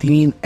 3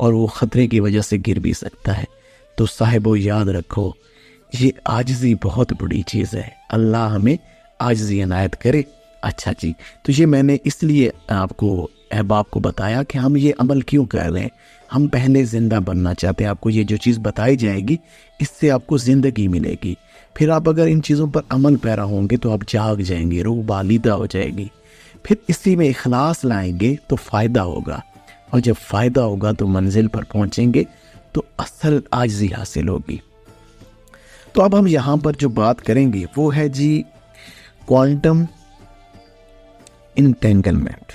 اور وہ خطرے کی وجہ سے گر بھی سکتا ہے. تو صاحبو یاد رکھو یہ عاجزی بہت بڑی چیز ہے. اللہ ہمیں عاجزی عنایت کرے. اچھا جی، تو یہ میں نے اس لیے آپ کو احباب کو بتایا کہ ہم یہ عمل کیوں کر رہے ہیں. ہم پہلے زندہ بننا چاہتے ہیں. آپ کو یہ جو چیز بتائی جائے گی اس سے آپ کو زندگی ملے گی. پھر آپ اگر ان چیزوں پر عمل پیرا ہوں گے تو آپ جاگ جائیں گے، روح بالیدہ ہو جائے گی. پھر اسی میں اخلاص لائیں گے تو فائدہ ہوگا، اور جب فائدہ ہوگا تو منزل پر پہنچیں گے تو اصل عاجزی حاصل ہوگی. تو اب ہم یہاں پر جو بات کریں گے وہ ہے جی کوانٹم انٹینگلمنٹ.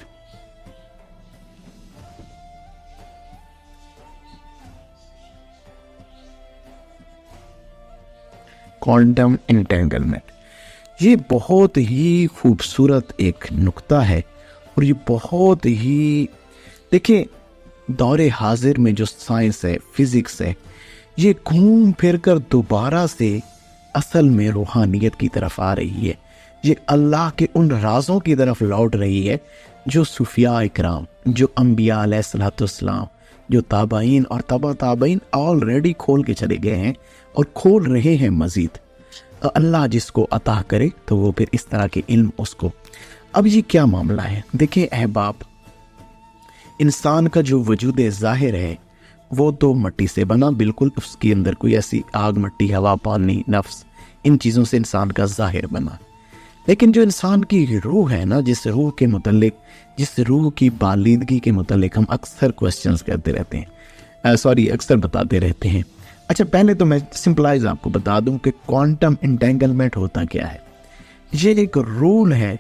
کوانٹم انٹینگلمنٹ یہ بہت ہی خوبصورت ایک نقطہ ہے، اور یہ بہت ہی دیکھیں دور حاضر میں جو سائنس ہے، فزکس ہے، یہ گھوم پھر کر دوبارہ سے اصل میں روحانیت کی طرف آ رہی ہے. یہ اللہ کے ان رازوں کی طرف لوٹ رہی ہے جو صوفیاء اکرام، جو انبیاء علیہ الصلوۃ والسلام، جو تابعین اور تبع تابعین آلریڈی کھول کے چلے گئے ہیں اور کھول رہے ہیں مزید. اللہ جس کو عطا کرے تو وہ پھر اس طرح کے علم اس کو. اب یہ کیا معاملہ ہے؟ دیکھیں احباب، انسان کا جو وجود ظاہر ہے وہ تو مٹی سے بنا، بالکل اس کے اندر کوئی ایسی آگ، مٹی، ہوا، پانی، نفس، ان چیزوں سے انسان کا ظاہر بنا. لیکن جو انسان کی روح ہے نا، جس روح کے متعلق، جس روح کی بالیدگی کے متعلق ہم اکثر کوسچنز کرتے رہتے ہیں، اکثر بتاتے رہتے ہیں. اچھا پہلے تو میں سمپلائز آپ کو بتا دوں کہ کوانٹم انٹینگلمنٹ ہوتا کیا ہے. یہ ایک رول ہے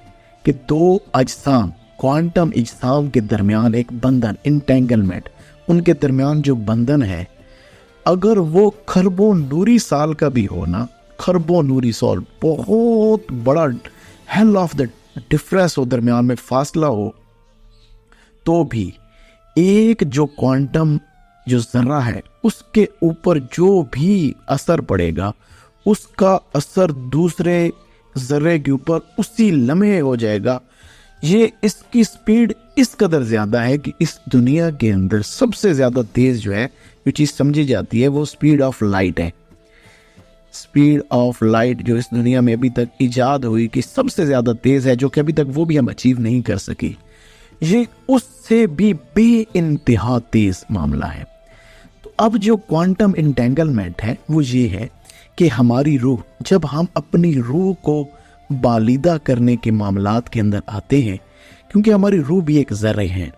کہ دو اجسام، کوانٹم اجسام کے درمیان ایک بندھن، انٹینگلمنٹ، ان کے درمیان جو بندھن ہے اگر وہ خربوں نوری سال کا بھی ہو نا، خربوں نوری سال، بہت بڑا ہیل آف دا ڈفرینس ہو، درمیان میں فاصلہ ہو، تو بھی ایک جو کوانٹم جو ذرہ ہے اس کے اوپر جو بھی اثر پڑے گا اس کا اثر دوسرے ذرے کے اوپر اسی لمحے ہو جائے گا. یہ اس کی سپیڈ اس قدر زیادہ ہے کہ اس دنیا کے اندر سب سے زیادہ تیز جو ہے جو چیز سمجھی جاتی ہے وہ سپیڈ آف لائٹ ہے. سپیڈ آف لائٹ جو اس دنیا میں ابھی تک ایجاد ہوئی کہ سب سے زیادہ تیز ہے، جو کہ ابھی تک وہ بھی ہم اچیو نہیں کر سکی، یہ اس سے بھی بے انتہا تیز معاملہ ہے. تو اب جو کوانٹم انٹینگلمنٹ ہے وہ یہ ہے کہ ہماری روح، جب ہم اپنی روح کو بالیدہ کرنے کے معاملات کے اندر آتے ہیں، کیونکہ ہماری روح بھی ایک ذرہ ہے،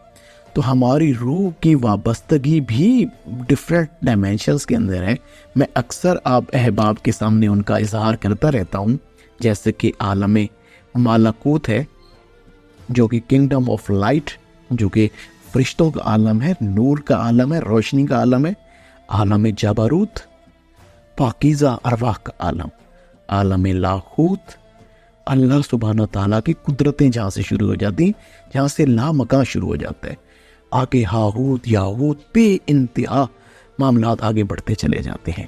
تو ہماری روح کی وابستگی بھی ڈفرینٹ ڈائمینشنز کے اندر ہے. میں اکثر آپ احباب کے سامنے ان کا اظہار کرتا رہتا ہوں، جیسے کہ عالم مالکوت ہے جو کہ کنگڈم آف لائٹ، جو کہ فرشتوں کا عالم ہے، نور کا عالم ہے، روشنی کا عالم ہے، عالم جبروت، پاکیزہ ارواح کا عالم، عالم لاہوت، اللہ سبحانہ تعالیٰ کی قدرتیں جہاں سے شروع ہو جاتی ہیں، جہاں سے لا مکان شروع ہو جاتا ہے، آگے ہاہوت یاہوت، بے انتہا معاملات آگے بڑھتے چلے جاتے ہیں.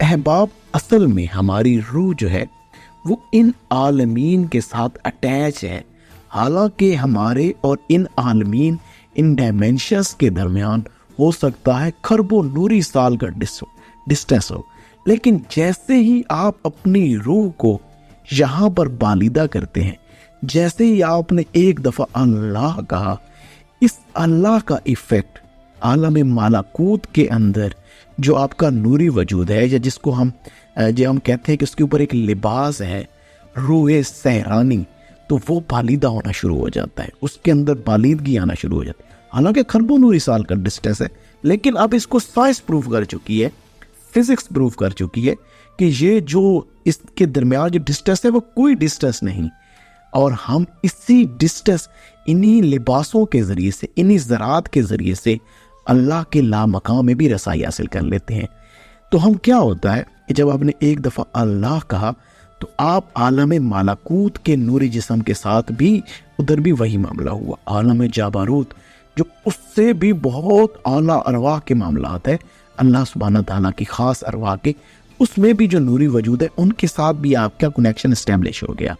احباب اصل میں ہماری روح جو ہے وہ ان عالمین کے ساتھ اٹیچ ہے، حالانکہ ہمارے اور ان عالمین، ان ڈائمینشنز کے درمیان ہو سکتا ہے خربوں نوری سال کا ڈسٹینس ہو. لیکن جیسے ہی آپ اپنی روح کو یہاں پر بالیدہ کرتے ہیں، جیسے ہی آپ نے ایک دفعہ اللہ کہا، اس اللہ کا ایفیکٹ عالم ملکوت کے اندر جو آپ کا نوری وجود ہے، یا جس کو ہم کہتے ہیں کہ اس کے اوپر ایک لباس ہے، روح سحرانی، تو وہ بالیدہ ہونا شروع ہو جاتا ہے، اس کے اندر بالیدگی آنا شروع ہو جاتی ہے. حالانکہ خربوں نوری سال کا ڈسٹینس ہے، لیکن اب اس کو سائنس پروف کر چکی ہے، فزکس پروف کر چکی ہے کہ یہ جو اس کے درمیان جو ڈسٹینس ہے وہ کوئی ڈسٹینس نہیں، اور ہم اسی ڈسٹینس انہی لباسوں کے ذریعے سے، انہی ذرات کے ذریعے سے اللہ کے لا مقام میں بھی رسائی حاصل کر لیتے ہیں. تو ہم کیا ہوتا ہے کہ جب آپ نے ایک دفعہ اللہ کہا تو آپ عالم ملکوت کے نوری جسم کے ساتھ بھی ادھر بھی وہی معاملہ ہوا. عالم جبروت جو اس سے بھی بہت اعلیٰ ارواح کے معاملات ہے، اللہ سبحانہ تعالیٰ کی خاص ارواح کے، اس میں بھی جو نوری وجود ہے ان کے ساتھ بھی آپ کا کنیکشن اسٹیبلش ہو گیا.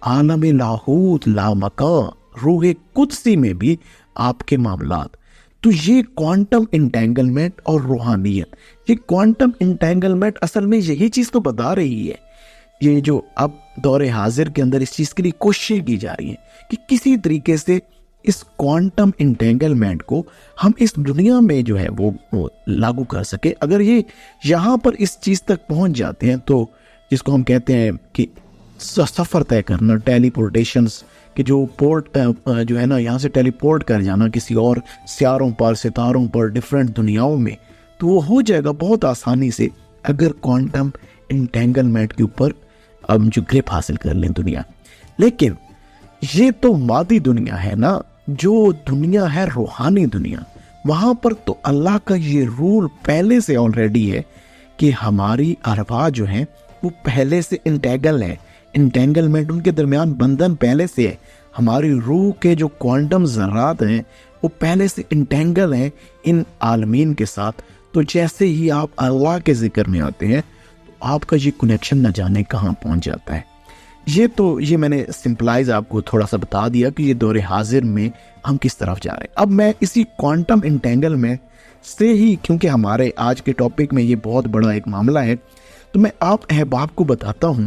عالم لاہوت، لا مکان، روح قدسی میں بھی آپ کے معاملات. تو یہ کوانٹم انٹینگلمنٹ اور روحانیت، یہ کوانٹم انٹینگلمنٹ اصل میں یہی چیز تو بتا رہی ہے. یہ جو اب دور حاضر کے اندر اس چیز کے لیے کوششیں کی جا رہی ہیں کہ کسی طریقے سے اس کوانٹم انٹینگلمنٹ کو ہم اس دنیا میں جو ہے وہ لاگو کر سکے. اگر یہ یہاں پر اس چیز تک پہنچ جاتے ہیں تو جس کو ہم کہتے ہیں کہ سفر طے کرنا، ٹیلی پورٹیشنز، کہ جو پورٹ جو ہے نا یہاں سے ٹیلی پورٹ کر جانا کسی اور سیاروں پر، ستاروں پر، ڈفرینٹ دنیاؤں میں، تو وہ ہو جائے گا بہت آسانی سے اگر کوانٹم انٹینگلمنٹ کے اوپر ہم جو گرپ حاصل کر لیں دنیا. لیکن یہ تو مادی دنیا ہے نا، جو دنیا ہے روحانی دنیا، وہاں پر تو اللہ کا یہ رول پہلے سے آلریڈی ہے کہ ہماری ارواح جو ہیں وہ پہلے سے انٹینگل ہے. انٹینگلمنٹ ان کے درمیان بندھن پہلے سے ہے. ہماری روح کے جو کوانٹم ذرات ہیں وہ پہلے سے انٹینگل ہیں ان عالمین کے ساتھ. تو جیسے ہی آپ اللہ کے ذکر میں آتے ہیں تو آپ کا یہ کنیکشن نہ جانے کہاں پہنچ جاتا ہے. یہ میں نے سمپلائز آپ کو تھوڑا سا بتا دیا کہ یہ دور حاضر میں ہم کس طرف جا رہے ہیں. اب میں اسی کوانٹم انٹینگلمنٹ سے ہی، کیونکہ ہمارے آج کے ٹاپک میں یہ بہت بڑا ایک معاملہ ہے، تو میں آپ احباب کو بتاتا ہوں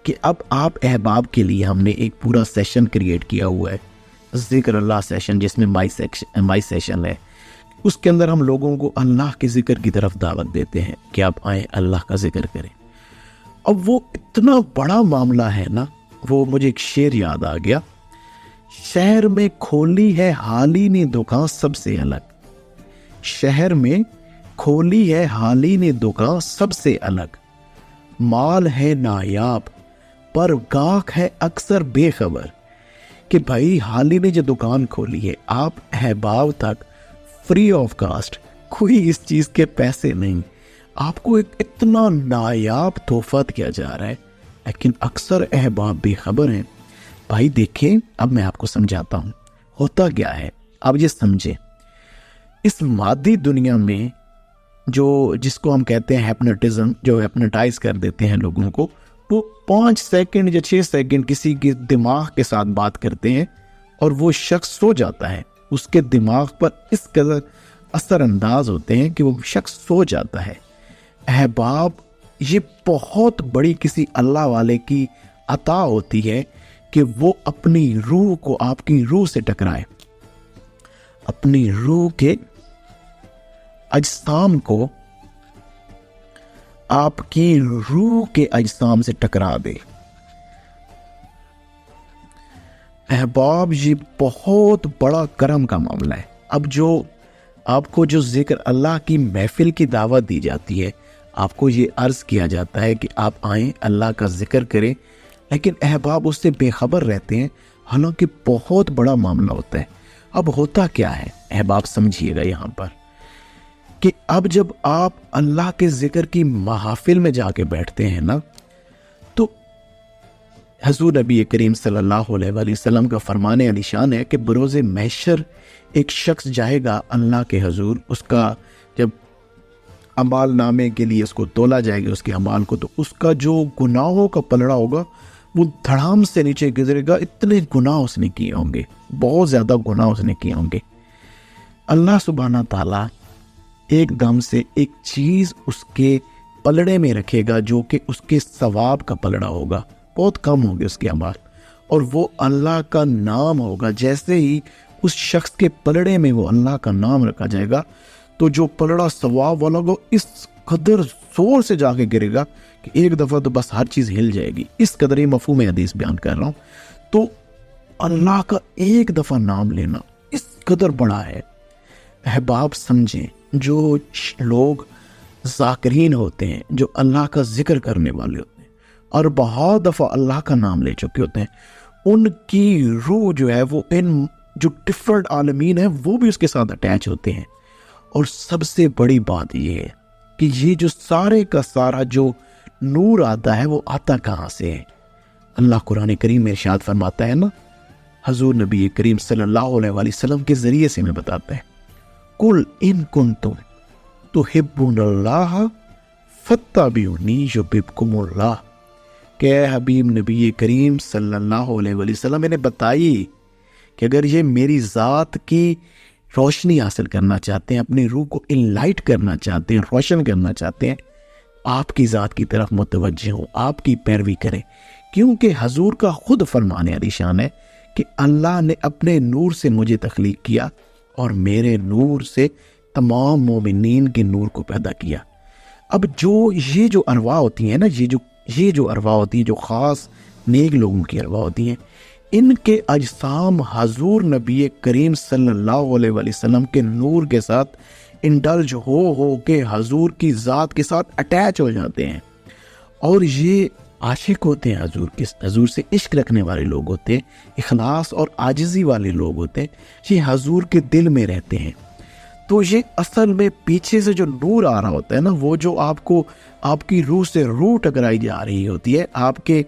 کہ اب آپ احباب کے لیے ہم نے ایک پورا سیشن کریٹ کیا ہوا ہے، ذکر اللہ سیشن، جس میں مائی سیشن ہے. اس کے اندر ہم لوگوں کو اللہ کے ذکر کی طرف دعوت دیتے ہیں کہ آپ آئیں اللہ کا ذکر کریں. اب وہ اتنا بڑا معاملہ ہے نا، وہ مجھے ایک شعر یاد آ گیا، شہر میں کھولی ہے حالی نے دکان سب سے الگ، شہر میں کھولی ہے حالی نے دکان سب سے الگ، مال ہے نایاب پر گاہک ہے اکثر بے خبر. کہ بھائی حالی نے جو دکان کھولی ہے، آپ احباب تک فری آف کاسٹ، کوئی اس چیز کے پیسے نہیں، آپ کو ایک اتنا نایاب تحفہ کیا جا رہا ہے، لیکن اکثر احباب بے خبر ہیں. بھائی دیکھیں، اب میں آپ کو سمجھاتا ہوں ہوتا کیا ہے. آپ یہ سمجھیں، اس مادی دنیا میں جس کو ہم کہتے ہیں ہیپنوٹزم، جو ہیپنوٹائز کر دیتے ہیں لوگوں کو، وہ 5 سیکنڈ یا 6 سیکنڈ کسی کے دماغ کے ساتھ بات کرتے ہیں اور وہ شخص سو جاتا ہے. اس کے دماغ پر اس قدر اثر انداز ہوتے ہیں کہ وہ شخص سو جاتا ہے. احباب، یہ بہت بڑی کسی اللہ والے کی عطا ہوتی ہے کہ وہ اپنی روح کو آپ کی روح سے ٹکرائے، اپنی روح کے اجسام کو آپ کی روح کے اجسام سے ٹکرا دے. احباب، یہ بہت بڑا کرم کا معاملہ ہے. اب آپ کو جو ذکر اللہ کی محفل کی دعوت دی جاتی ہے، آپ کو یہ عرض کیا جاتا ہے کہ آپ آئیں اللہ کا ذکر کریں، لیکن احباب اس سے بے خبر رہتے ہیں، حالانکہ بہت بڑا معاملہ ہوتا ہے. اب ہوتا کیا ہے احباب، سمجھیے گا یہاں پر کہ اب جب آپ اللہ کے ذکر کی محافل میں جا کے بیٹھتے ہیں نا، تو حضور نبی کریم صلی اللہ علیہ وآلہ وسلم کا فرمان علی شان ہے کہ بروز محشر ایک شخص جائے گا اللہ کے حضور. اس کا جب اعمال نامے کے لیے اس کو تولا جائے گا، اس کے اعمال کو، تو اس کا جو گناہوں کا پلڑا ہوگا وہ دھڑام سے نیچے گزرے گا. اتنے گناہ اس نے کیے ہوں گے، بہت زیادہ گناہ اس نے کیے ہوں گے. اللہ سبحانہ تعالیٰ ایک دم سے ایک چیز اس کے پلڑے میں رکھے گا جو کہ اس کے ثواب کا پلڑا ہوگا، بہت کم ہوں گے اس کے اعمال، اور وہ اللہ کا نام ہوگا. جیسے ہی اس شخص کے پلڑے میں وہ اللہ کا نام رکھا جائے گا تو جو پلڑا ثواب والا ہوگا اس قدر زور سے جا کے گرے گا کہ ایک دفعہ تو بس ہر چیز ہل جائے گی. اس قدر ہی مفہوم حدیث بیان کر رہا ہوں. تو اللہ کا ایک دفعہ نام لینا اس قدر بڑا ہے. احباب سمجھیں، جو لوگ ذاکرین ہوتے ہیں، جو اللہ کا ذکر کرنے والے ہوتے ہیں اور بہت دفعہ اللہ کا نام لے چکے ہوتے ہیں، ان کی روح جو ہے وہ ان جو ڈفرنٹ عالمین ہیں وہ بھی اس کے ساتھ اٹیچ ہوتے ہیں. اور سب سے بڑی بات یہ ہے کہ یہ جو سارے کا سارا جو نور آتا ہے وہ آتا کہاں سے ہے؟ اللہ قرآن کریم میں ارشاد فرماتا ہے نا، حضور نبی کریم صلی اللہ علیہ وآلہ وسلم کے ذریعے سے میں بتاتا ہے، قل ان کنتم تحبون اللہ فاتبعونی یحببکم اللہ. کہ اے حبیب نبی کریم صلی اللہ علیہ وآلہ وسلم، میں نے بتائی کہ اگر یہ میری ذات کی روشنی حاصل کرنا چاہتے ہیں، اپنی روح کو انلائٹ کرنا چاہتے ہیں، روشن کرنا چاہتے ہیں، آپ کی ذات کی طرف متوجہ ہوں، آپ کی پیروی کریں، کیونکہ حضور کا خود فرمان علی شان ہے کہ اللہ نے اپنے نور سے مجھے تخلیق کیا اور میرے نور سے تمام مومنین کے نور کو پیدا کیا۔ اب یہ جو ارواح ہوتی ہیں نا، یہ جو ارواح ہوتی ہیں، جو خاص نیک لوگوں کی ارواح ہوتی ہیں، ان کے اجسام حضور نبی کریم صلی اللہ علیہ وسلم کے نور کے ساتھ انڈلج ہو کے حضور کی ذات کے ساتھ اٹیچ ہو جاتے ہیں، اور یہ عاشق ہوتے ہیں، حضور سے عشق رکھنے والے لوگ ہوتے ہیں، اخلاص اور عاجزی والے لوگ ہوتے ہیں، یہ حضور کے دل میں رہتے ہیں۔ تو یہ اصل میں پیچھے سے جو نور آ رہا ہوتا ہے نا، وہ جو آپ کی روح سے روح ٹکرائی جا رہی ہوتی ہے، آپ کے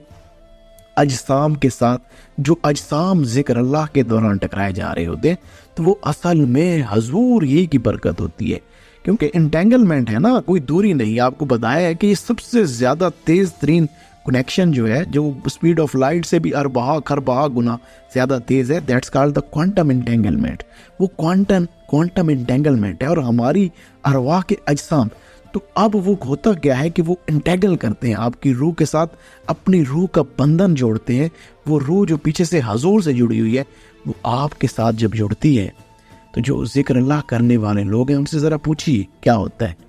اجسام کے ساتھ جو اجسام ذکر اللہ کے دوران ٹکرائے جا رہے ہوتے ہیں، تو وہ اصل میں حضور ہی کی برکت ہوتی ہے، کیونکہ انٹینگلمنٹ ہے نا، کوئی دوری نہیں۔ آپ کو بتایا ہے کہ یہ سب سے زیادہ تیز ترین کنیکشن جو ہے، جو اسپیڈ آف لائٹ سے بھی خربہ گنا زیادہ تیز ہے، دیٹس کالڈ دا کوانٹم انٹینگلمنٹ۔ وہ کوانٹم انٹینگلمنٹ ہے، اور ہماری ارواح کے اجسام، تو اب وہ ہوتا کیا ہے کہ وہ انٹیگل کرتے ہیں آپ کی روح کے ساتھ، اپنی روح کا بندھن جوڑتے ہیں۔ وہ روح جو پیچھے سے حضور سے جڑی ہوئی ہے، وہ آپ کے ساتھ جب جڑتی ہے، تو جو ذکر اللہ کرنے والے لوگ ہیں ان سے ذرا پوچھیے کیا ہوتا ہے۔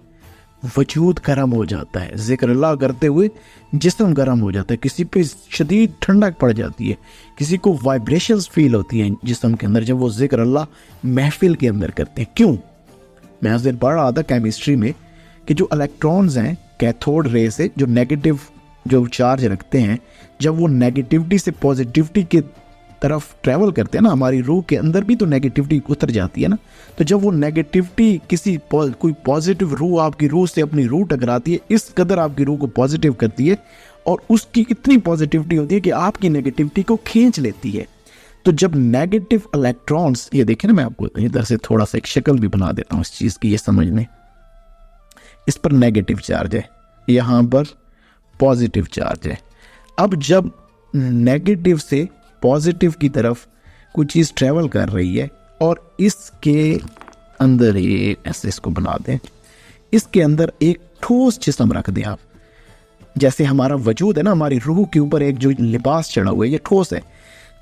وجود گرم ہو جاتا ہے، ذکر اللہ کرتے ہوئے جسم گرم ہو جاتا ہے، کسی پہ شدید ٹھنڈک پڑ جاتی ہے، کسی کو وائبریشنز فیل ہوتی ہیں جسم کے اندر جب وہ ذکر اللہ محفل کے اندر کرتے ہیں۔ کیوں؟ میں اس دن پڑھ رہا تھا کیمسٹری میں کہ جو الیکٹرونز ہیں کیتھوڈ رے سے جو نیگیٹو جو چارج رکھتے ہیں، جب وہ نیگیٹیوٹی سے پازیٹیوٹی کی طرف ٹریول کرتے ہیں نا، ہماری روح کے اندر بھی تو نیگیٹیوٹی اتر جاتی ہے نا، تو جب وہ نیگیٹیوٹی کوئی پازیٹیو روح آپ کی روح سے اپنی روح ٹکراتی ہے، اس قدر آپ کی روح کو پازیٹیو کرتی ہے، اور اس کی اتنی پازیٹیوٹی ہوتی ہے کہ آپ کی نیگیٹیوٹی کو کھینچ لیتی ہے۔ تو جب نیگیٹیو الیکٹرونز، یہ دیکھیں نا، میں آپ کو ادھر سے تھوڑا سا ایک شکل بھی بنا دیتا ہوں اس چیز کی، یہ سمجھنے، اس پر نیگیٹیو چارج ہے، یہاں پر پازیٹیو چارج ہے۔ اب جب نیگیٹیو سے پازیٹیو کی طرف کوئی چیز ٹریول کر رہی ہے، اور اس کے اندر ایسے اس کو بنا دیں، اس کے اندر ایک ٹھوس جسم رکھ دیں آپ، جیسے ہمارا وجود ہے نا، ہماری روح کے اوپر ایک جو لباس چڑھا ہوا ہے، یہ ٹھوس ہے۔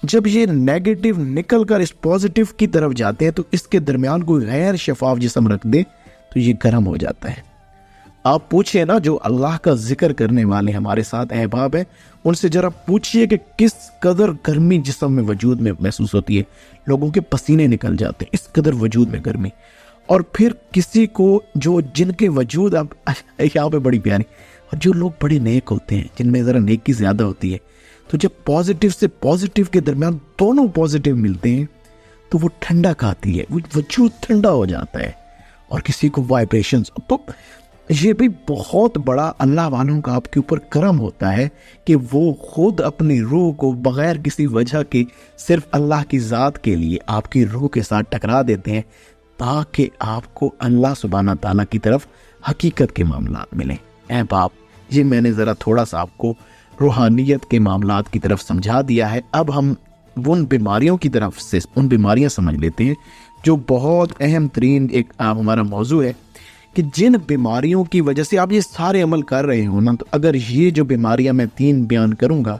جب یہ نیگیٹیو نکل کر اس پازیٹیو کی طرف جاتے ہیں، تو اس کے درمیان کوئی غیر شفاف جسم رکھ دیں تو یہ گرم ہو جاتا ہے۔ آپ پوچھئے نا، جو اللہ کا ذکر کرنے والے ہمارے ساتھ احباب ہیں، ان سے ذرا پوچھئے کہ کس قدر گرمی جسم میں وجود میں محسوس ہوتی ہے۔ لوگوں کے پسینے نکل جاتے ہیں، اس قدر وجود میں گرمی۔ اور پھر کسی کو جن کے وجود اب یہاں پہ بڑی پیاری، اور جو لوگ بڑے نیک ہوتے ہیں، جن میں ذرا نیکی زیادہ ہوتی ہے، تو جب پازیٹیو سے پازیٹیو کے درمیان دونوں پازیٹیو ملتے ہیں، تو وہ ٹھنڈک آتی ہے، وہ وجود ٹھنڈا ہو جاتا ہے، اور کسی کو وائبریشنز۔ تو یہ بھی بہت بڑا اللہ والوں کا آپ کے اوپر کرم ہوتا ہے کہ وہ خود اپنی روح کو بغیر کسی وجہ کے صرف اللہ کی ذات کے لیے آپ کی روح کے ساتھ ٹکرا دیتے ہیں، تاکہ آپ کو اللہ سبحانہ تعالیٰ کی طرف حقیقت کے معاملات ملیں۔ اے باپ، یہ میں نے ذرا تھوڑا سا آپ کو روحانیت کے معاملات کی طرف سمجھا دیا ہے۔ اب ہم ان بیماریوں کی طرف سے ان بیماریاں سمجھ لیتے ہیں جو بہت اہم ترین ایک ہمارا موضوع ہے، کہ جن بیماریوں کی وجہ سے آپ یہ سارے عمل کر رہے ہو نا، تو اگر یہ جو بیماریاں میں 3 بیان کروں گا،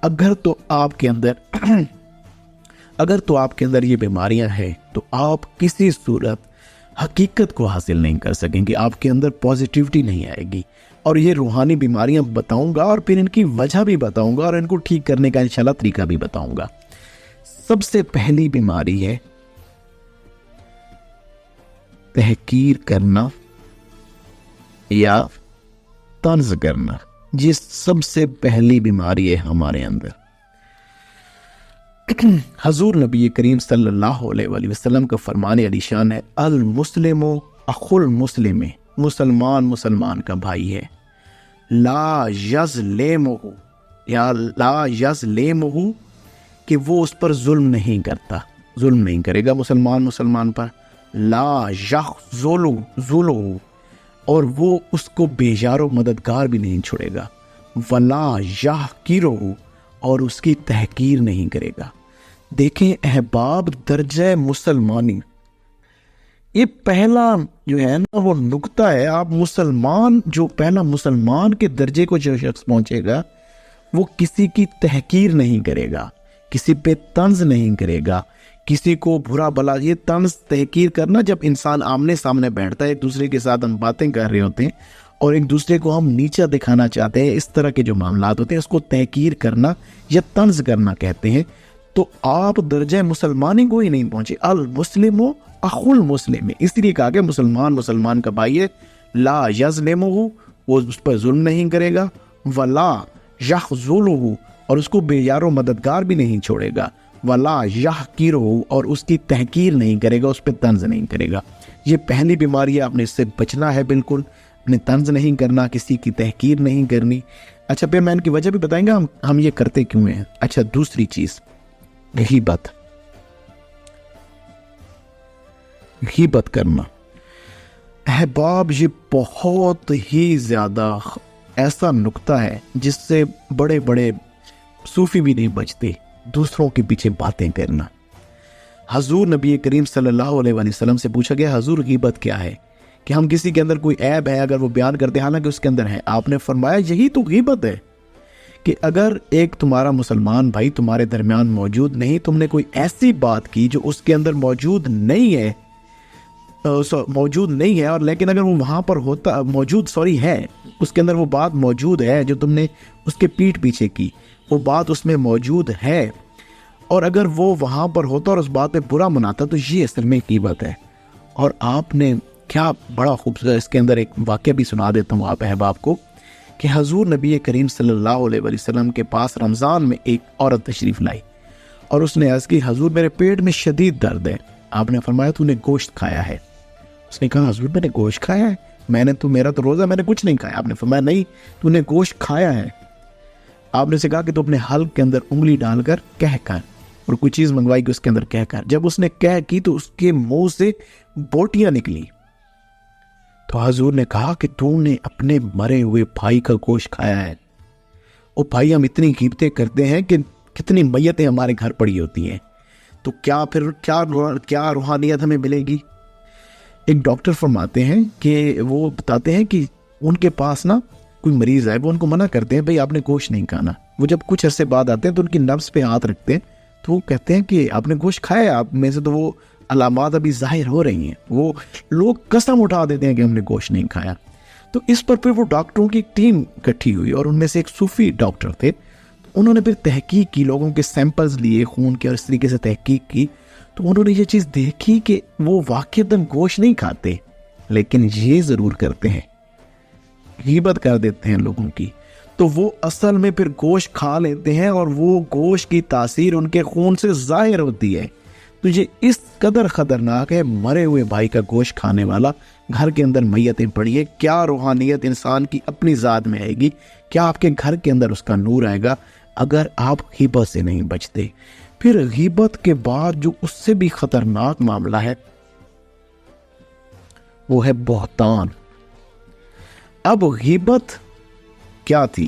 اگر تو آپ کے اندر یہ بیماریاں ہیں، تو آپ کسی صورت حقیقت کو حاصل نہیں کر سکیں گے، آپ کے اندر پازیٹیوٹی نہیں آئے گی۔ اور یہ روحانی بیماریاں بتاؤں گا، اور پھر ان کی وجہ بھی بتاؤں گا، اور ان کو ٹھیک کرنے کا انشاءاللہ طریقہ بھی بتاؤں گا۔ سب سے پہلی بیماری ہے تحقیر کرنا یا طنز کرنا۔ یہ سب سے پہلی بیماری ہے ہمارے اندر۔ حضور نبی کریم صلی اللہ علیہ وآلہ وسلم کا فرمان علی شان ہے، المسلم اخو المسلم، مسلمان کا بھائی ہے، لا یظلمہ یا لا یظلمہ، کہ وہ اس پر ظلم نہیں کرتا، ظلم نہیں کرے گا مسلمان پر، لا یخذلہ، اور وہ اس کو بے یار و مددگار بھی نہیں چھوڑے گا، ولا یحقرہ، اور اس کی تحقیر نہیں کرے گا۔ دیکھیں احباب، درجہ مسلمانی یہ پہلا جو ہے نا وہ نقطہ ہے. آپ مسلمان جو پہلا مسلمان کے درجے کو جو شخص پہنچے گا وہ کسی کی تحقیر نہیں کرے گا, کسی پہ طنز نہیں کرے گا, کسی کو برا بلا. یہ طنز تحقیر کرنا جب انسان آمنے سامنے بیٹھتا ہے, ایک دوسرے کے ساتھ ہم باتیں کر رہے ہوتے ہیں اور ایک دوسرے کو ہم نیچا دکھانا چاہتے ہیں, اس طرح کے جو معاملات ہوتے ہیں اس کو تحقیر کرنا یا طنز کرنا کہتے ہیں. تو آپ درجہ مسلمانی کو ہی نہیں پہنچے. المسلم اخو المسلم, اس لیے کہا کہ مسلمان کا بھائی ہے. لا یظلمہ, وہ اس پر ظلم نہیں کرے گا. ولا یخذلہ, اور اس کو بے یار و مددگار بھی نہیں چھوڑے گا. ولا یحقرہ, اور اس کی تحقیر نہیں کرے گا, اس پہ طنز نہیں کرے گا. یہ پہلی بیماری ہے, آپ نے اس سے بچنا ہے بالکل. اپنے طنز نہیں کرنا, کسی کی تحقیر نہیں کرنی. اچھا پھر میں ان کی وجہ بھی بتائیں گا ہم یہ کرتے کیوں ہیں. اچھا دوسری چیز, غیبت کرنا. احباب یہ بہت ہی زیادہ ایسا نقطہ ہے جس سے بڑے بڑے صوفی بھی نہیں بچتے, دوسروں کے پیچھے باتیں کرنا. حضور نبی کریم صلی اللہ علیہ وسلم سے پوچھا گیا حضور غیبت کیا ہے, کہ ہم کسی کے اندر کوئی عیب ہے اگر وہ بیان کرتے ہیں حالانکہ اس کے اندر ہے. آپ نے فرمایا یہی تو غیبت ہے, کہ اگر ایک تمہارا مسلمان بھائی تمہارے درمیان موجود نہیں, تم نے کوئی ایسی بات کی جو اس کے اندر موجود نہیں ہے اور لیکن اگر وہ وہاں پر ہوتا ہے, اس کے اندر وہ بات موجود ہے جو تم نے اس کے پیٹھ پیچھے کی, وہ بات اس میں موجود ہے, اور اگر وہ وہاں پر ہوتا اور اس بات پہ برا مناتا تو یہ اصل میں غیبت ہے. اور آپ نے کیا بڑا خوبصورت, اس کے اندر ایک واقعہ بھی سنا دیتا ہوں آپ احباب کو, کہ حضور نبی کریم صلی اللہ علیہ وسلم کے پاس رمضان میں ایک عورت تشریف لائی اور اس نے عرض کی حضور میرے پیٹ میں شدید درد ہے. آپ نے فرمایا تو نے گوشت کھایا ہے. اس نے کہا حضور میں نے گوشت کھایا ہے, میرا تو روزہ, میں نے کچھ نہیں کھایا. آپ نے فرمایا نہیں, تو نے گوشت کھایا ہے. آپ نے سے کہا کہ تو اپنے حلق کے اندر انگلی ڈال کر کہہ کر, اور کوئی چیز منگوائی کہ اس کے اندر کہہ کر, جب اس نے کہہ کی تو اس کے منہ سے بوٹیاں نکلی. تو حضور نے کہا کہ تو نے اپنے مرے ہوئے بھائی کا گوشت کھایا ہے. او بھائی, ہم اتنی غیبتیں کرتے ہیں کہ کتنی میتیں ہمارے گھر پڑی ہوتی ہیں, تو کیا روحانیت ہمیں ملے گی. ایک ڈاکٹر فرماتے ہیں کہ وہ بتاتے ہیں کہ ان کے پاس نا کوئی مریض ہے, وہ ان کو منع کرتے ہیں بھئی آپ نے گوشت نہیں کھانا. وہ جب کچھ عرصے بعد آتے ہیں تو ان کی نبض پہ ہاتھ رکھتے ہیں تو وہ کہتے ہیں کہ آپ نے گوشت کھایا ہے, آپ میں سے تو وہ علامات ابھی ظاہر ہو رہی ہیں. وہ لوگ قسم اٹھا دیتے ہیں کہ ہم نے گوشت نہیں کھایا. تو اس پر پھر وہ ڈاکٹروں کی ایک ٹیم اکٹھی ہوئی اور ان میں سے ایک صوفی ڈاکٹر تھے. انہوں نے پھر تحقیق کی, لوگوں کے سیمپلز لیے خون کے اور اس طریقے سے تحقیق کی. تو انہوں نے یہ چیز دیکھی کہ وہ واقعتاً گوشت نہیں کھاتے, لیکن یہ ضرور کرتے ہیں, غیبت کر دیتے ہیں لوگوں کی. تو وہ اصل میں پھر گوشت کھا لیتے ہیں اور وہ گوشت کی تاثیر ان کے خون سے ظاہر ہوتی ہے. تو یہ اس قدر خطرناک ہے, مرے ہوئے بھائی کا گوشت کھانے والا, گھر کے اندر میتیں پڑی ہے. کیا روحانیت انسان کی اپنی ذات میں آئے گی, کیا آپ کے گھر کے اندر اس کا نور آئے گا اگر آپ غیبت سے نہیں بچتے. پھر غیبت کے بعد جو اس سے بھی خطرناک معاملہ ہے وہ ہے بہتان. اب غیبت کیا تھی؟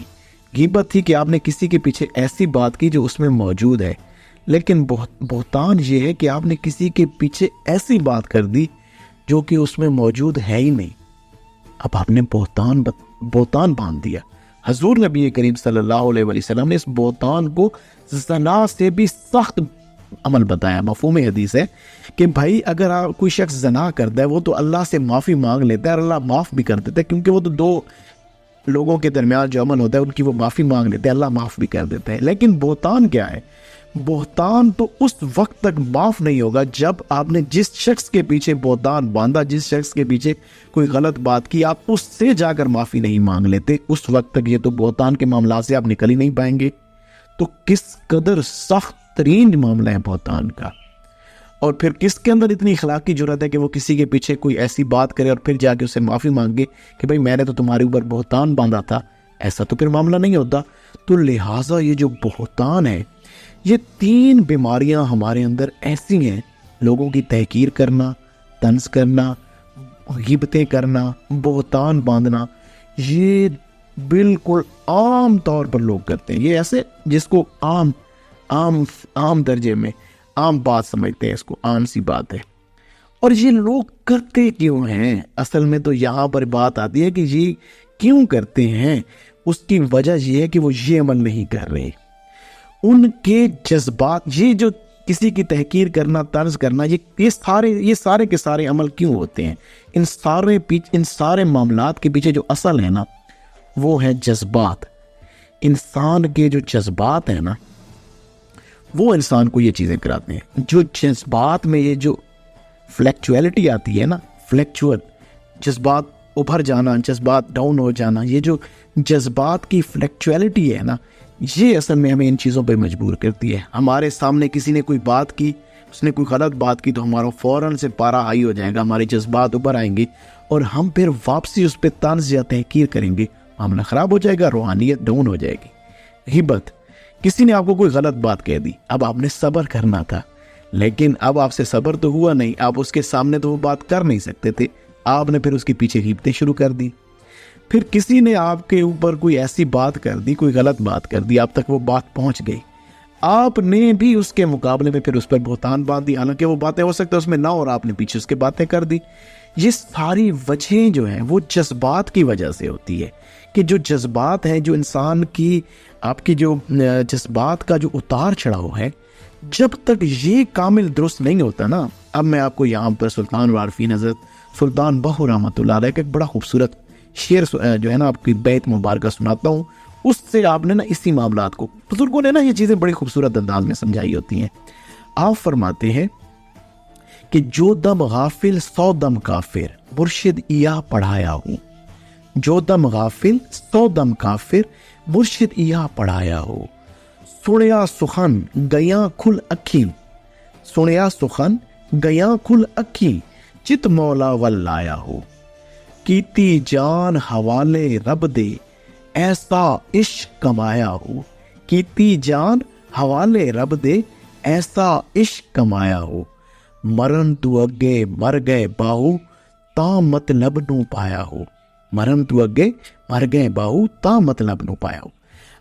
غیبت تھی کہ آپ نے کسی کے پیچھے ایسی بات کی جو اس میں موجود ہے, لیکن بہتان یہ ہے کہ آپ نے کسی کے پیچھے ایسی بات کر دی جو کہ اس میں موجود ہے ہی نہیں. اب آپ نے بہتان باندھ دیا. حضور نبی کریم صلی اللہ علیہ وسلم نے اس بہتان کو زنا سے بھی سخت عمل بتایا. مفہوم حدیث ہے کہ بھائی اگر کوئی شخص زنا کرتا ہے وہ تو اللہ سے معافی مانگ لیتا ہے اور اللہ معاف بھی کر دیتا ہے, کیونکہ وہ تو دو لوگوں کے درمیان جو عمل ہوتا ہے ان کی وہ معافی مانگ لیتے ہیں, اللہ معاف بھی کر دیتا ہے. لیکن بہتان کیا ہے؟ بہتان تو اس وقت تک معاف نہیں ہوگا جب آپ نے جس شخص کے پیچھے بہتان باندھا, جس شخص کے پیچھے کوئی غلط بات کی, آپ اس سے جا کر معافی نہیں مانگ لیتے, اس وقت تک یہ تو بہتان کے معاملات سے آپ نکل ہی نہیں پائیں گے. تو کس قدر سخت ترین معاملہ ہے بہتان کا. اور پھر کس کے اندر اتنی اخلاقی جرات ہے کہ وہ کسی کے پیچھے کوئی ایسی بات کرے اور پھر جا کے اسے معافی مانگے کہ بھائی میں نے تو تمہارے اوپر بہتان باندھا تھا. ایسا تو پھر معاملہ نہیں ہوتا. تو لہٰذا یہ جو بہتان ہے, یہ 3 بیماریاں ہمارے اندر ایسی ہیں, لوگوں کی تحقیر کرنا, طنز کرنا, غیبتیں کرنا, بہتان باندھنا. یہ بالکل عام طور پر لوگ کرتے ہیں. یہ ایسے جس کو عام درجے میں عام بات سمجھتے ہیں, اس کو عام سی بات ہے. اور یہ لوگ کرتے کیوں ہیں؟ اصل میں تو یہاں پر بات آتی ہے کہ یہ کیوں کرتے ہیں، اس کی وجہ یہ ہے کہ وہ یہ عمل نہیں کر رہے. ان کے جذبات، یہ جو کسی کی تحقیر کرنا، طرز کرنا، یہ سارے کے سارے عمل کیوں ہوتے ہیں؟ ان سارے معاملات کے پیچھے جو اصل ہے نا، وہ ہے جذبات. انسان کے جو جذبات ہیں نا، وہ انسان کو یہ چیزیں کراتے ہیں. جو جذبات میں یہ جو فلیکچویلٹی آتی ہے نا، فلیکچوئل، جذبات ابھر جانا، جذبات ڈاؤن ہو جانا، یہ جو جذبات کی فلیکچویلٹی ہے نا، یہ اصل میں ہمیں ان چیزوں پہ مجبور کرتی ہے. ہمارے سامنے کسی نے کوئی بات کی، اس نے کوئی غلط بات کی، تو ہمارا فوراً سے پارا ہائی ہو جائے گا، ہمارے جذبات اوپر آئیں گے اور ہم پھر واپسی اس پہ طنز یا تحقیر کریں گے. معاملہ خراب ہو جائے گا، روحانیت ڈاؤن ہو جائے گی. غیبت، کسی نے آپ کو کوئی غلط بات کہہ دی، اب آپ نے صبر کرنا تھا، لیکن اب آپ سے صبر تو ہوا نہیں. آپ اس کے سامنے تو وہ بات کر نہیں سکتے تھے، آپ نے پھر اس کے پیچھے غیبتیں شروع کر دی. پھر کسی نے آپ کے اوپر کوئی ایسی بات کر دی، کوئی غلط بات کر دی، آپ تک وہ بات پہنچ گئی، آپ نے بھی اس کے مقابلے میں پھر اس پر بہتان باندھ دی، حالانکہ وہ باتیں ہو سکتا ہے اس میں نہ، اور آپ نے پیچھے اس کے باتیں کر دی. یہ ساری وجہیں جو ہیں وہ جذبات کی وجہ سے ہوتی ہے، کہ جو جذبات ہیں، جو انسان کی، آپ کی جو جذبات کا جو اتار چڑھاؤ ہے، جب تک یہ کامل درست نہیں ہوتا نا. اب میں آپ کو یہاں پر سلطان العارفین حضرت سلطان بہو رحمۃ اللہ علیہ کا ایک بڑا خوبصورت شعر جو ہے نا، آپ کی بیت مبارکہ سناتا ہوں. اس سے آپ نے نا اسی معاملات کو، بزرگوں نے نا یہ چیزیں بڑی خوبصورت انداز میں سمجھائی ہوتی ہیں. آپ فرماتے ہیں کہ جو دم غافل 100 دم کافر، مرشد ایا پڑھایا ہوں. جو دم غافل 100 دم کافر، مرشد ایا پڑھایا ہو. سنیا سخن گیاں کھل اکھی، سنیا سخن گیاں کھل اکھی، چت مولا ولایا ہو. کیتی جان حوالے رب دے، ایسا عشق کمایا ہو. کیتی جان حوالے رب دے، ایسا عشق کمایا ہو. مرن تو اگے مر گئے باہو، تا مطلب نو پایا ہو. مرن تو اگے مر گئے باہو، تا مطلب نو پایا ہو.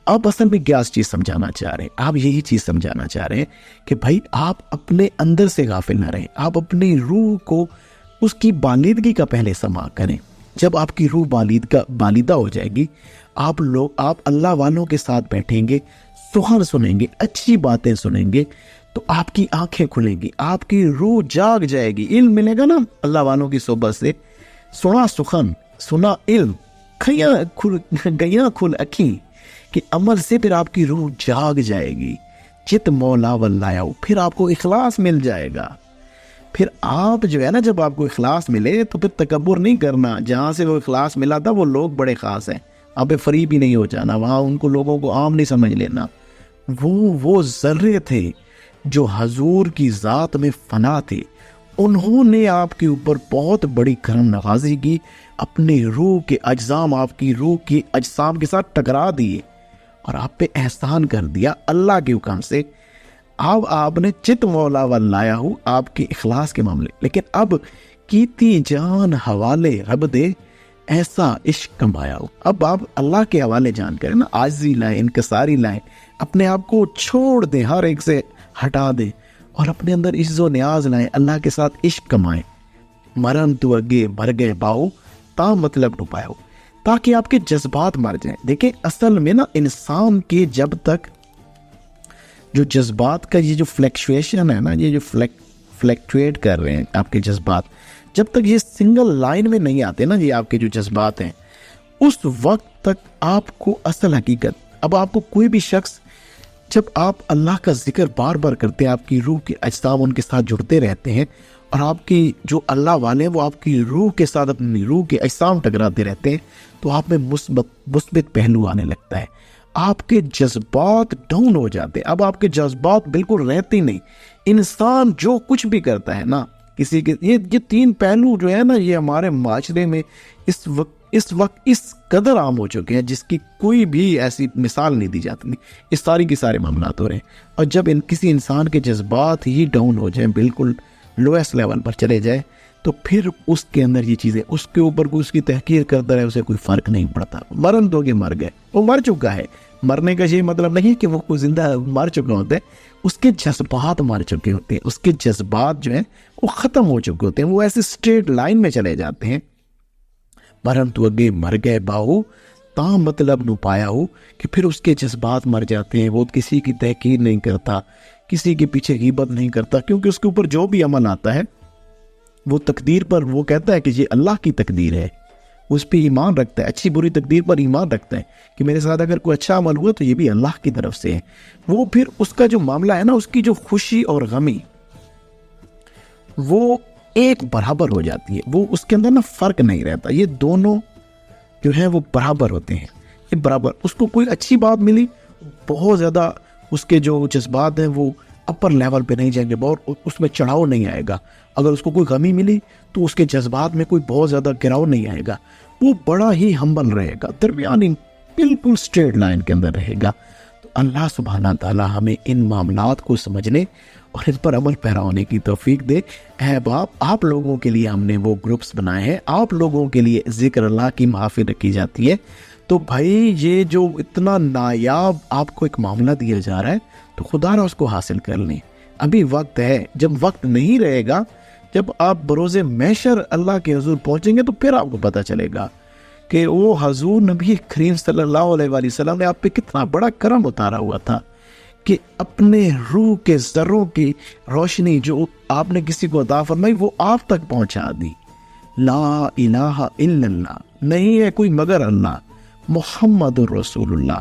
آپ اصل میں کیا چیز سمجھانا چاہ رہے ہیں؟ آپ یہی چیز سمجھانا چاہ رہے ہیں کہ بھائی آپ اپنے اندر سے غافل نہ رہیں، آپ اپنی روح کو، اس کی بالیدگی کا پہلے سماع کریں. جب آپ کی روح بالیدہ ہو جائے گی، آپ اللہ والوں کے ساتھ بیٹھیں گے، سخن سنیں گے، اچھی باتیں سنیں گے، تو آپ کی آنکھیں کھلیں گی، آپ کی روح جاگ جائے گی. علم ملے گا نا اللہ والوں کی صحبت سے. سنا سخن، سنا علم، گیاں کھل اکھی، کہ عمل سے پھر آپ کی روح جاگ جائے گی. چت مولا ولایا، پھر آپ کو اخلاص مل جائے گا. پھر آپ جو ہے نا، جب آپ کو اخلاص ملے تو پھر تکبر نہیں کرنا. جہاں سے وہ اخلاص ملا تھا وہ لوگ بڑے خاص ہیں، آپ پہ فریب ہی نہیں ہو جانا، وہاں ان کو لوگوں کو عام نہیں سمجھ لینا. وہ ذرے تھے جو حضور کی ذات میں فنا تھے، انہوں نے آپ کے اوپر بہت بڑی کرم نوازی کی. اپنے روح کے اجسام، آپ کی روح کے اجسام کے ساتھ ٹکرا دیے اور آپ پہ احسان کر دیا اللہ کے حکم سے. اب آپ نے چت مولا ولایا ہو، آپ کے اخلاص کے معاملے. لیکن اب کیتی جان حوالے رب دے، ایسا عشق کمایا ہو. اب آپ اللہ کے حوالے جان کریں نا، عاجزی لائیں، انکساری لائیں، اپنے آپ کو چھوڑ دیں، ہر ایک سے ہٹا دیں اور اپنے اندر عز و نیاز لائیں، اللہ کے ساتھ عشق کمائیں. مرن تو اگے مر گئے باؤ، تا مطلب نو پایا ہو، تاکہ آپ کے جذبات مر جائیں. دیکھیں اصل میں نا انسان کے جب تک جو جذبات کا یہ جو فلیکچویشن ہے نا، یہ جو فلیکچویٹ کر رہے ہیں آپ کے جذبات، جب تک یہ سنگل لائن میں نہیں آتے نا، یہ آپ کے جو جذبات ہیں، اس وقت تک آپ کو اصل حقیقت. اب آپ کو کوئی بھی شخص، جب آپ اللہ کا ذکر بار بار کرتے ہیں، آپ کی روح کے اجسام ان کے ساتھ جڑتے رہتے ہیں، اور آپ کی جو اللہ والے ہیں وہ آپ کی روح کے ساتھ اپنی روح کے اجسام ٹکراتے رہتے ہیں، تو آپ میں مثبت پہلو آنے لگتا ہے. آپ کے جذبات ڈاؤن ہو جاتے ہیں. اب آپ کے جذبات بالکل رہتے نہیں. انسان جو کچھ بھی کرتا ہے نا، کسی کے یہ 3 پہلو جو ہے نا، یہ ہمارے معاشرے میں اس وقت اس قدر عام ہو چکے ہیں جس کی کوئی بھی ایسی مثال نہیں دی جاتی. اس ساری کے سارے معاملات ہو رہے ہیں. اور جب کسی انسان کے جذبات ہی ڈاؤن ہو جائیں، بالکل لویسٹ لیول پر چلے جائے، تو پھر اس کے اندر یہ چیزیں، اس کے اوپر کوئی اس کی تحقیر کرتا رہے، اسے کوئی فرق نہیں پڑتا. مرن تو کہ مر گئے، وہ مر چکا ہے. مرنے کا یہ مطلب نہیں ہے کہ وہ کوئی زندہ مر چکے ہوتے ہیں، اس کے جذبات مر چکے ہوتے ہیں، اس کے جذبات جو ہیں وہ ختم ہو چکے ہوتے ہیں، وہ ایسے اسٹریٹ لائن میں چلے جاتے ہیں۔ مرن تو اگے مر گئے باہو تاں مطلب نو پایا ہو، کہ پھر اس کے جذبات مر جاتے ہیں، وہ کسی کی تحقیر نہیں کرتا، کسی کے پیچھے غیبت نہیں کرتا، کیونکہ اس کے اوپر جو بھی عمل آتا ہے وہ تقدیر پر وہ کہتا ہے کہ یہ اللہ کی تقدیر ہے، اس پہ ایمان رکھتا ہے، اچھی بری تقدیر پر ایمان رکھتا ہے کہ میرے ساتھ اگر کوئی اچھا عمل ہوا تو یہ بھی اللہ کی طرف سے ہے۔ وہ پھر اس کا جو معاملہ ہے نا، اس کی جو خوشی اور غمی وہ ایک برابر ہو جاتی ہے، وہ اس کے اندر نا فرق نہیں رہتا، یہ دونوں جو ہیں وہ برابر ہوتے ہیں، یہ برابر۔ اس کو کوئی اچھی بات ملی، بہت زیادہ اس کے جو جذبات ہیں وہ اپر لیول پہ نہیں جائیں گے، بہت اس میں چڑھاؤ نہیں آئے گا۔ اگر اس کو کوئی غمی ملی تو اس کے جذبات میں کوئی بہت زیادہ گراؤ نہیں آئے گا، وہ بڑا ہی ہمبل رہے گا، درمیانی بالکل اسٹریٹ لائن کے اندر رہے گا۔ تو اللہ سبحانہ تعالیٰ ہمیں ان معاملات کو سمجھنے اور ان پر عمل پیرا ہونے کی توفیق دے۔ احباب، آپ لوگوں کے لیے ہم نے وہ گروپس بنائے ہیں، آپ لوگوں کے لیے ذکر اللہ کی محافل رکھی جاتی ہے۔ تو بھائی یہ جو اتنا نایاب آپ کو ایک معاملہ دیا جا رہا ہے تو خدا را اس کو حاصل کر لیں، ابھی وقت ہے۔ جب وقت نہیں رہے گا، جب آپ بروز محشر اللہ کے حضور پہنچیں گے تو پھر آپ کو پتہ چلے گا کہ وہ حضور نبی کریم صلی اللہ علیہ وآلہ وسلم نے آپ پہ کتنا بڑا کرم اتارا ہوا تھا کہ اپنے روح کے ذروں کی روشنی جو آپ نے کسی کو عطا فرمائی وہ آپ تک پہنچا دی۔ لا الہ الا اللہ، نہیں ہے کوئی مگر اللہ، محمد رسول اللہ۔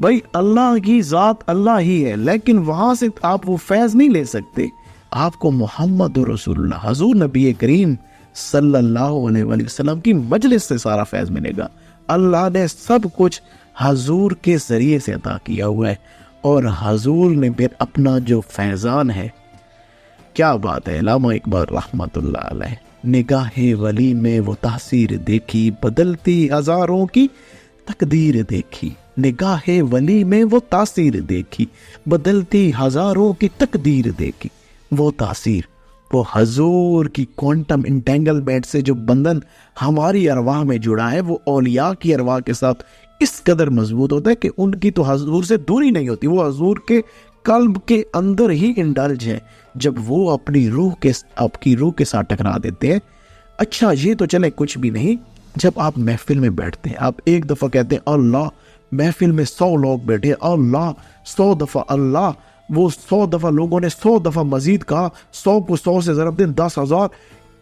بھائی اللہ کی ذات اللہ ہی ہے، لیکن وہاں سے آپ وہ فیض نہیں لے سکتے، آپ کو محمد رسول اللہ حضور نبی کریم صلی اللہ علیہ وآلہ وسلم کی مجلس سے سارا فیض ملے گا۔ اللہ نے سب کچھ حضور کے ذریعے سے عطا کیا ہوا ہے، اور حضور نے پھر اپنا جو فیضان ہے، کیا بات ہے۔ علامہ اقبال رحمت اللہ علیہ، نگاہ ولی میں وہ تاثیر دیکھی، بدلتی ہزاروں کی تقدیر دیکھی، نگاہ ولی میں وہ تاثیر دیکھی، بدلتی ہزاروں کی تقدیر دیکھی۔ وہ تاثیر، وہ حضور کی کوانٹم انٹینگلمنٹ سے جو بندھن ہماری ارواح میں جڑا ہے، وہ اولیاء کی ارواح کے ساتھ اس قدر مضبوط ہوتا ہے کہ ان کی تو حضور سے دوری نہیں ہوتی، وہ حضور کے قلب کے اندر ہی انڈلج ہے۔ جب وہ اپنی روح کے آپ کی روح کے ساتھ ٹکرا دیتے ہیں، اچھا یہ تو چلے کچھ بھی نہیں، جب آپ محفل میں بیٹھتے ہیں، آپ ایک دفعہ کہتے ہیں اللہ، محفل میں 100 لوگ بیٹھے، اللہ 100 دفعہ اللہ، وہ 100 دفعہ لوگوں نے 100 دفعہ مزید کہا، 100 کو 100 سے ضرب دیں 10,000،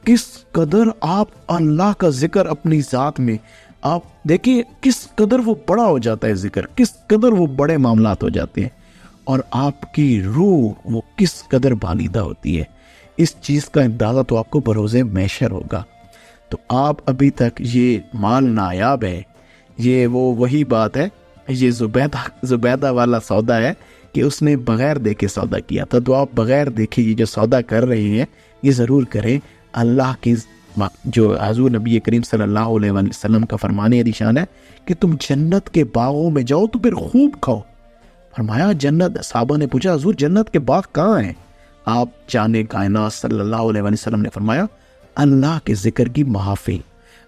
کس قدر آپ اللہ کا ذکر اپنی ذات میں، آپ دیکھیں کس قدر وہ بڑا ہو جاتا ہے ذکر، کس قدر وہ بڑے معاملات ہو جاتے ہیں، اور آپ کی روح وہ کس قدر بالیدہ ہوتی ہے۔ اس چیز کا اندازہ تو آپ کو بروز محشر ہوگا۔ تو آپ ابھی تک یہ مال نایاب ہے، یہ وہی بات ہے، یہ زبیدہ والا سودا ہے کہ اس نے بغیر دیکھے سودا کیا تھا۔ تو آپ بغیر دیکھے یہ جو سودا کر رہے ہیں یہ ضرور کریں۔ اللہ کی جو حضور نبی کریم صلی اللہ علیہ وسلم کا فرمان ارشاد ہے کہ تم جنت کے باغوں میں جاؤ تو پھر خوب کھاؤ۔ فرمایا جنت، صحابہ نے پوچھا حضور جنت کے باغ کہاں ہیں؟ آپ جانے کائنات صلی اللہ علیہ وسلم نے فرمایا اللہ کے ذکر کی محافل۔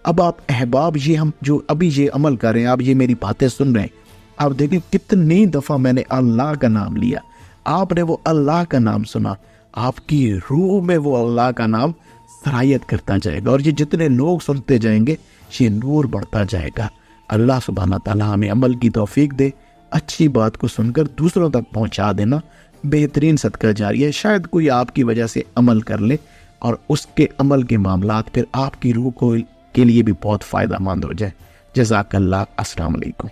اب آپ احباب یہ ہم جو ابھی یہ عمل کر رہے ہیں، آپ یہ میری باتیں سن رہے ہیں، آپ دیکھیں کتنی دفعہ میں نے اللہ کا نام لیا، آپ نے وہ اللہ کا نام سنا، آپ کی روح میں وہ اللہ کا نام سرایت کرتا جائے گا، اور یہ جتنے لوگ سنتے جائیں گے یہ نور بڑھتا جائے گا۔ اللہ سبحانہ تعالیٰ ہمیں عمل کی توفیق دے، اچھی بات کو سن کر دوسروں تک پہنچا دینا بہترین صدقہ جاریہ ہے۔ شاید کوئی آپ کی وجہ سے عمل کر لے اور اس کے عمل کے معاملات پھر آپ کی روح کے لیے بھی بہت فائدہ مند ہو جائے۔ جزاک اللہ۔ السلام علیکم۔